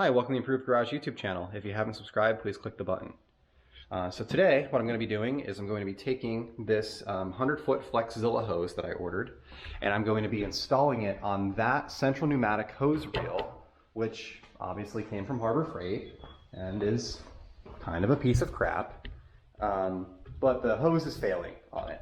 Hi, welcome to the Improved Garage YouTube channel. If you haven't subscribed, please click the button. So today, what I'm going to be doing is I'm going to be taking this 100-foot Flexzilla hose that I ordered, and I'm going to be installing it on that central pneumatic hose reel, which obviously came from Harbor Freight and is kind of a piece of crap. But the hose is failing on it,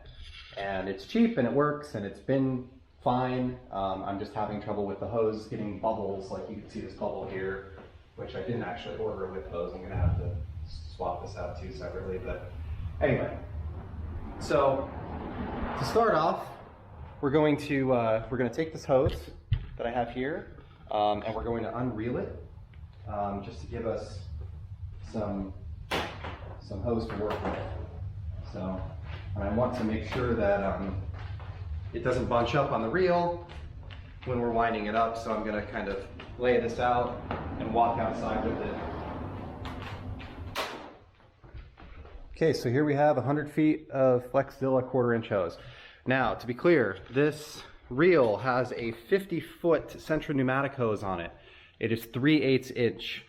and it's cheap and it works and it's been fine. I'm just having trouble with the hose getting bubbles, like you can see this bubble here, which I didn't actually order with hose. I'm gonna have to swap this out too separately, but anyway. So to start off, we're going to take this hose that I have here, and we're going to unreel it, just to give us some hose to work with. So, and I want to make sure that it doesn't bunch up on the reel when we're winding it up, so I'm going to kind of lay this out and walk outside with it. Okay, so here we have 100 feet of Flexzilla 1/4-inch hose. Now, to be clear, this reel has a 50-foot central pneumatic hose on it. It is 3/8 inch.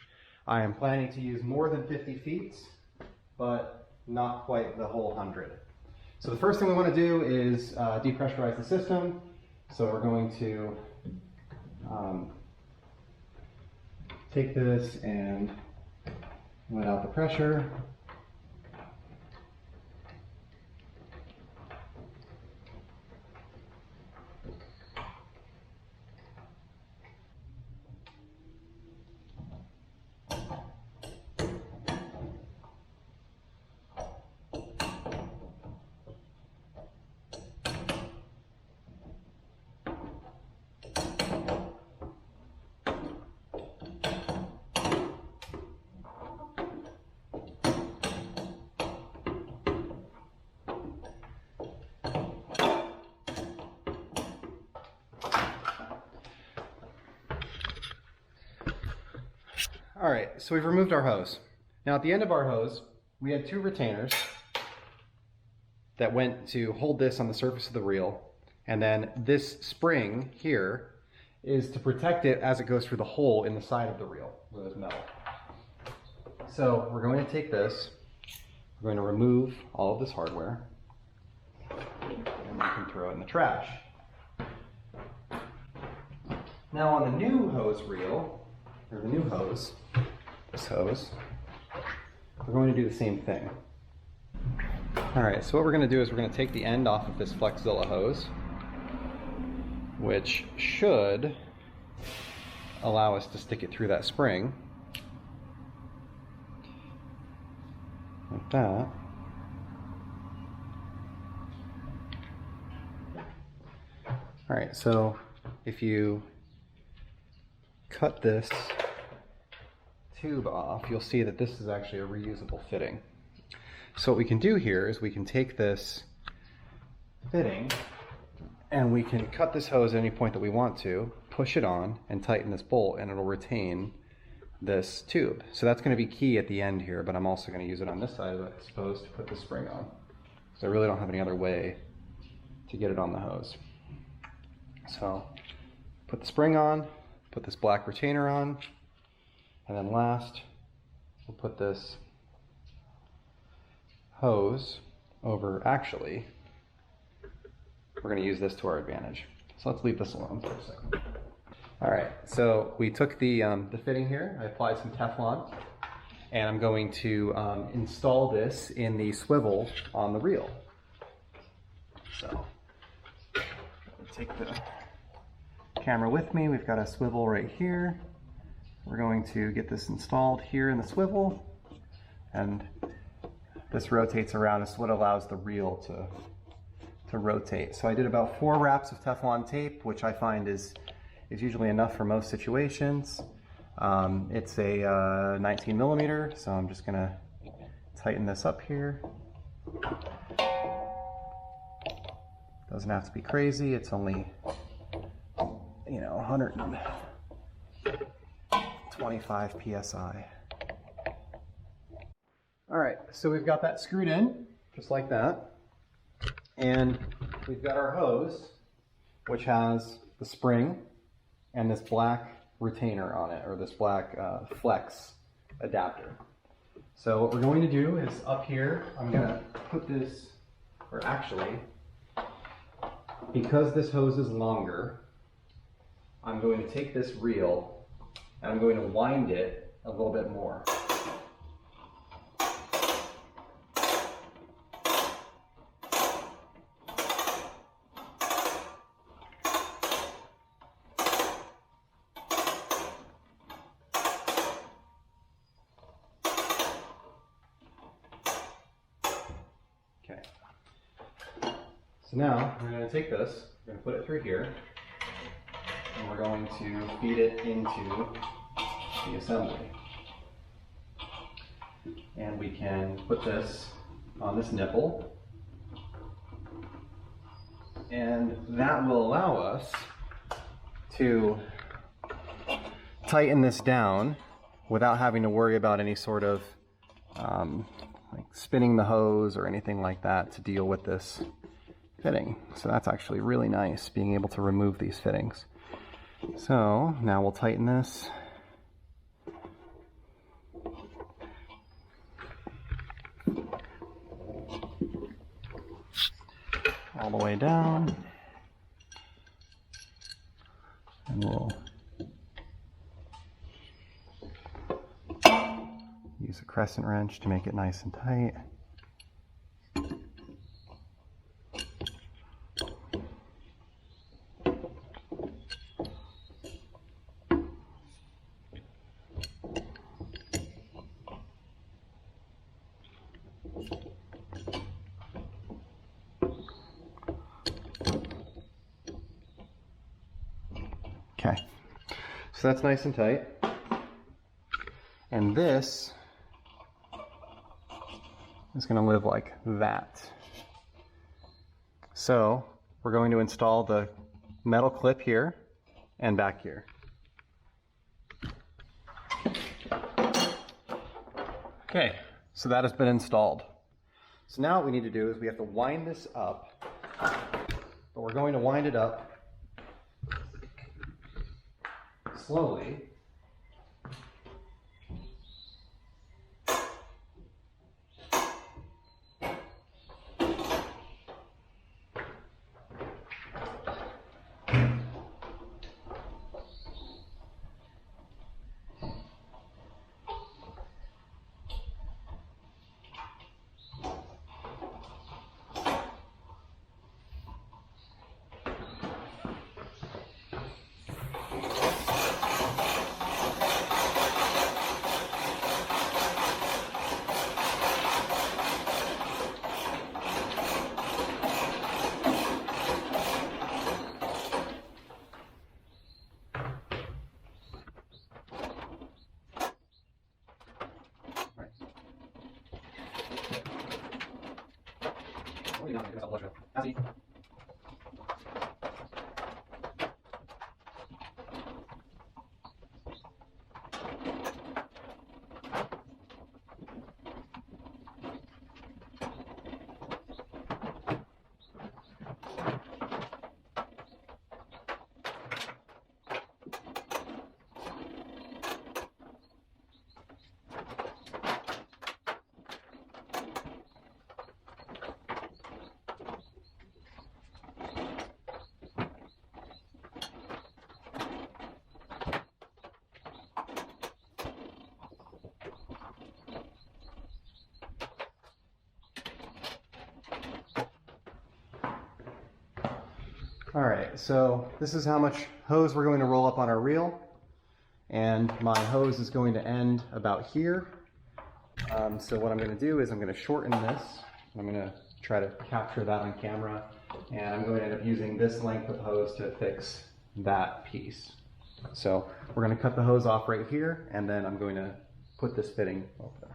I am planning to use more than 50 feet, but not quite the whole 100. So the first thing we want to do is depressurize the system. So we're going to take this and let out the pressure. All right, so we've removed our hose. Now at the end of our hose, we had 2 retainers that went to hold this on the surface of the reel, and then this spring here is to protect it as it goes through the hole in the side of the reel where there's metal. So we're going to take this, we're going to remove all of this hardware, and we can throw it in the trash. Now on the new hose reel, or the new hose, this hose, we're going to do the same thing. All right, so what we're going to do is we're going to take the end off of this Flexzilla hose, which should allow us to stick it through that spring, like that. All right, so if you cut this tube off, you'll see that this is actually a reusable fitting. So what we can do here is we can take this fitting and we can cut this hose at any point that we want to, push it on and tighten this bolt, and it'll retain this tube. So that's going to be key at the end here, but I'm also going to use it on this side, I suppose, to put the spring on. So I really don't have any other way to get it on the hose. So put the spring on, put this black retainer on, and then last we'll put this hose over. Actually, we're going to use this to our advantage. So let's leave this alone for a second. All right, so we took the fitting here. I applied some Teflon, and I'm going to install this in the swivel on the reel. So I'll take the camera with me. We've got a swivel right here. We're going to get this installed here in the swivel, and this rotates around. This is what allows the reel to rotate. So I did about 4 wraps of Teflon tape, which I find is usually enough for most situations. It's a 19 millimeter, so I'm just gonna tighten this up here. Doesn't have to be crazy. It's only, 125 psi. All right, so we've got that screwed in, just like that. And we've got our hose, which has the spring and this black retainer on it, or this black flex adapter. So what we're going to do is up here, I'm going to put this, or actually, because this hose is longer, I'm going to take this reel and I'm going to wind it a little bit more. Okay. So now we're going to take this, we're going to put it through here, and we're going to feed it into the assembly. And we can put this on this nipple, and that will allow us to tighten this down without having to worry about any sort of like spinning the hose or anything like that to deal with this fitting. So that's actually really nice, being able to remove these fittings. So now we'll tighten this. All the way down. And we'll use a crescent wrench to make it nice and tight. Okay, so that's nice and tight. And this is going to live like that. So we're going to install the metal clip here and back here. Okay, so that has been installed. So now what we need to do is we have to wind this up, but we're going to wind it up slowly. All right, so this is how much hose we're going to roll up on our reel, and my hose is going to end about here. So what I'm going to do is I'm going to shorten this. I'm going to try to capture that on camera, and I'm going to end up using this length of hose to fix that piece. So we're going to cut the hose off right here, and then I'm going to put this fitting over there.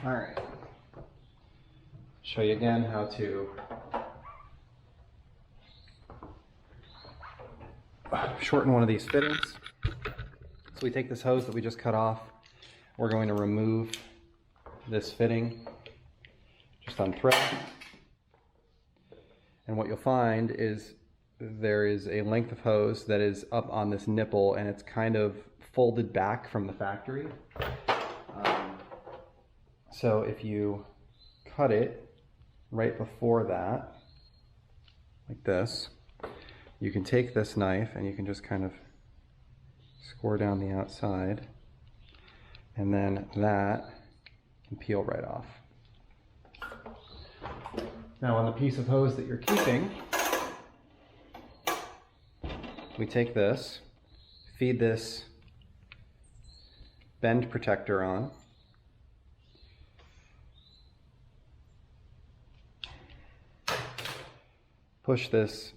All right, show you again how to shorten one of these fittings. So we take this hose that we just cut off, we're going to remove this fitting, just unthread, And what you'll find is there is a length of hose that is up on this nipple, and it's kind of folded back from the factory. So if you cut it right before that, like this, you can take this knife and you can just kind of score down the outside, and then that can peel right off. Now on the piece of hose that you're keeping, we take this, feed this bend protector on, push this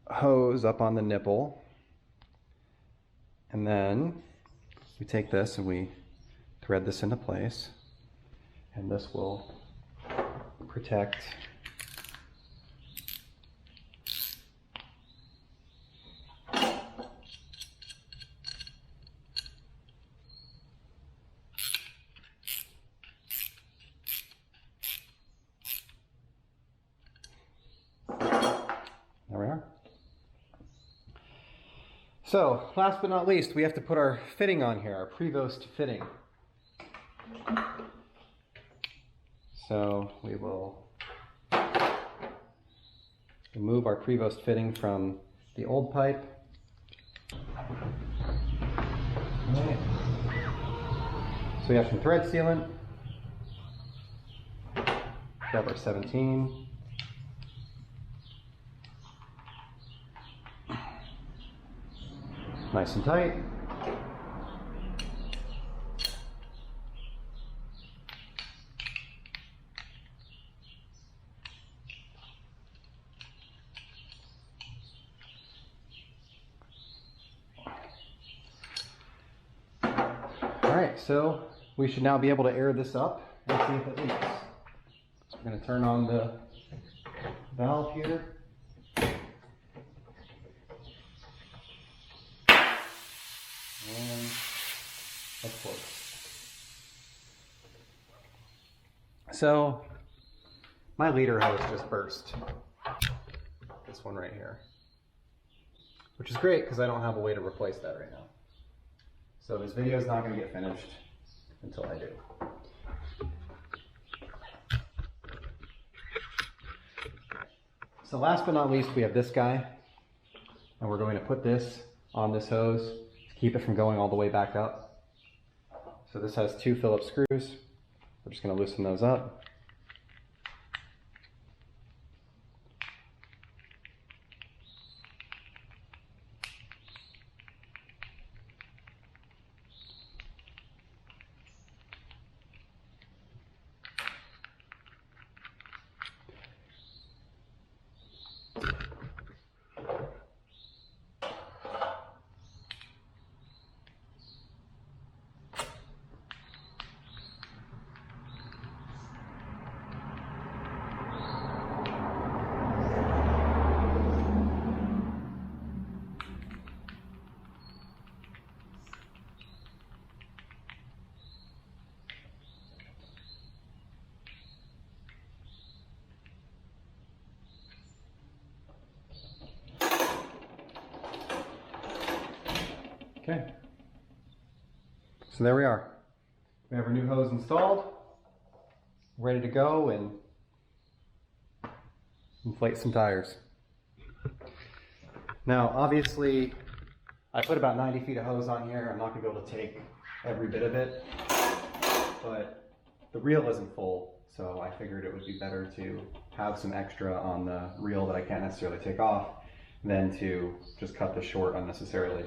hose up on the nipple, and then we take this and we thread this into place, and this will protect There we are. So, last but not least, we have to put our fitting on here, our Prevost fitting. So we will remove our Prevost fitting from the old pipe. Right. So we have some thread sealant. We have our 17. Nice and tight. Alright, so we should now be able to air this up and see if it leaks. So we're going to turn on the valve here. And of course. So my leader hose just burst. This one right here. Which is great because I don't have a way to replace that right now. So this video is not going to get finished until I do. So last but not least, we have this guy. And we're going to put this on this hose. Keep it from going all the way back up. So this has 2 Phillips screws. We're just going to loosen those up. Okay, so there we are. We have our new hose installed, ready to go and inflate some tires. Now, obviously, I put about 90 feet of hose on here. I'm not gonna be able to take every bit of it, but the reel isn't full, so I figured it would be better to have some extra on the reel that I can't necessarily take off than to just cut this short unnecessarily.